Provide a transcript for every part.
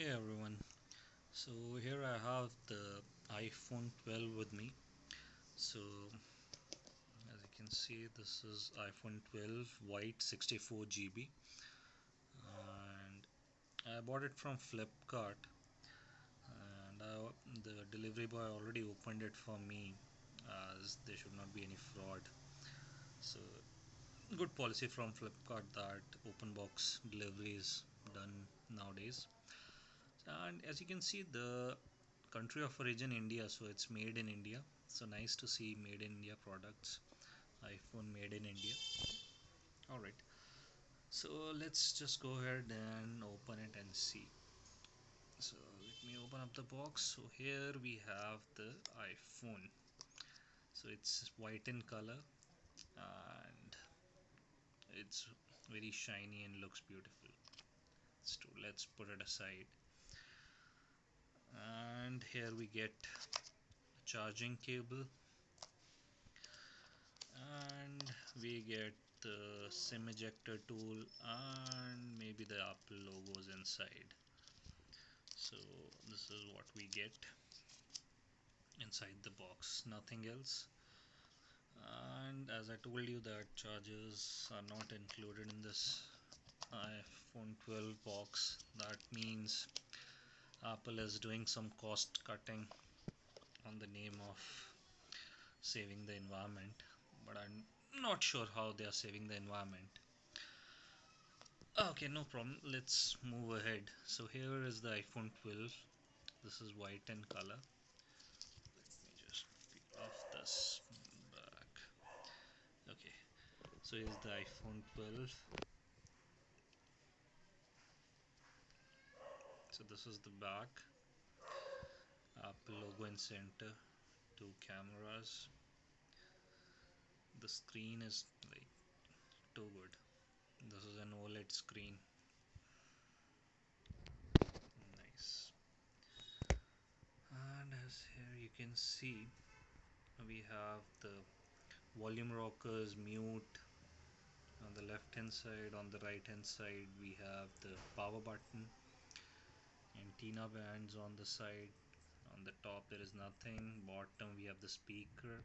Hey everyone, so here I have the iPhone 12 with me. So as you can see, this is iPhone 12 white 64 GB, and I bought it from Flipkart, and the delivery boy already opened it for me as there should not be any fraud. So good policy from Flipkart that open box delivery is done nowadays. And as you can see, the country of origin India, so it's made in India. So nice to see made in India products. iPhone made in India. All right, so let's just go ahead and open it and see. So let me open up the box. So here we have the iPhone. So it's white in color, and it's very shiny and looks beautiful. So let's put it aside. And here we get a charging cable, and we get the SIM ejector tool, and maybe the Apple logos inside. So this is what we get inside the box, nothing else. And as I told you that chargers are not included in this iPhone 12 box, that means Apple is doing some cost cutting on the name of saving the environment, but I'm not sure how they are saving the environment. Okay, no problem. Let's move ahead. So here is the iPhone 12. This is white in color. Let me just peel off this back. Okay, so here's the iPhone 12. So this is the back. Apple logo in center. Two cameras. The screen is like too good. This is an OLED screen. Nice. And as here you can see, we have the volume rockers, mute on the left hand side. On the right hand side we have the power button, antenna bands on the side. On the top there is nothing. Bottom we have the speaker,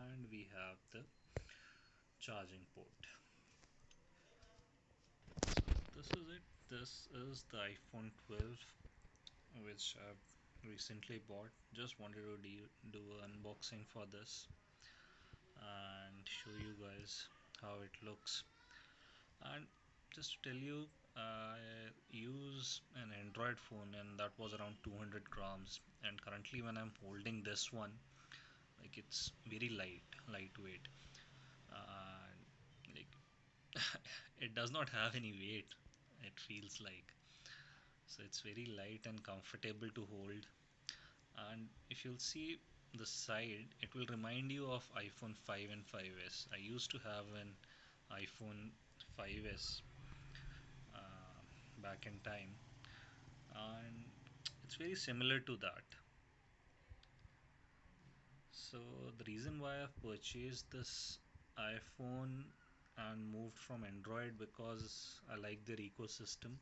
and we have the charging port. So this is it. This is the iPhone 12 which I've recently bought. Just wanted to do an unboxing for this and show you guys how it looks. And just to tell you, I use an Android phone and that was around 200 grams, and currently when I'm holding this one, like it's very lightweight, and like it does not have any weight, it feels like. So it's very light and comfortable to hold. And if you'll see the side, it will remind you of iPhone 5 and 5s. I used to have an iPhone 5s back in time, and it's very similar to that. So the reason why I've purchased this iPhone and moved from Android, because I like their ecosystem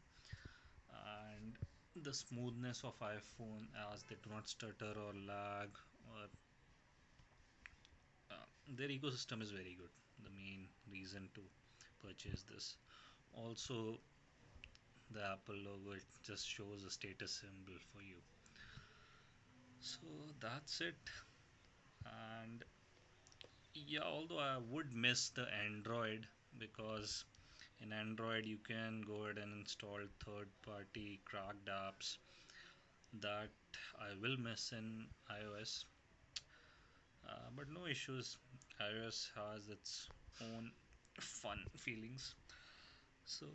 and the smoothness of iPhone, as they do not stutter or lag, or their ecosystem is very good. The main reason to purchase this. Also, the Apple logo, it just shows a status symbol for you. So that's it. And yeah, although I would miss the Android, because in Android you can go ahead and install third party cracked apps that I will miss in iOS. But no issues, iOS has its own fun feelings. So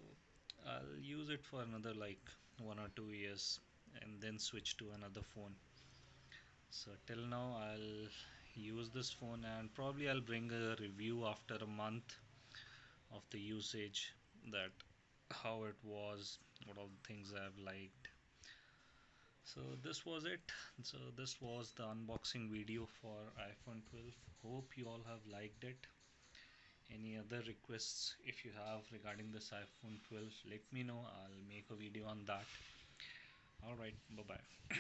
I'll use it for another like 1 or 2 years and then switch to another phone. So till now I'll use this phone, and probably I'll bring a review after a month of the usage, that how it was, what all the things I've liked. So this was it. So this was the unboxing video for iPhone 12. Hope you all have liked it. Any other requests if you have regarding this iPhone 12, let me know. I'll make a video on that. All right, bye bye.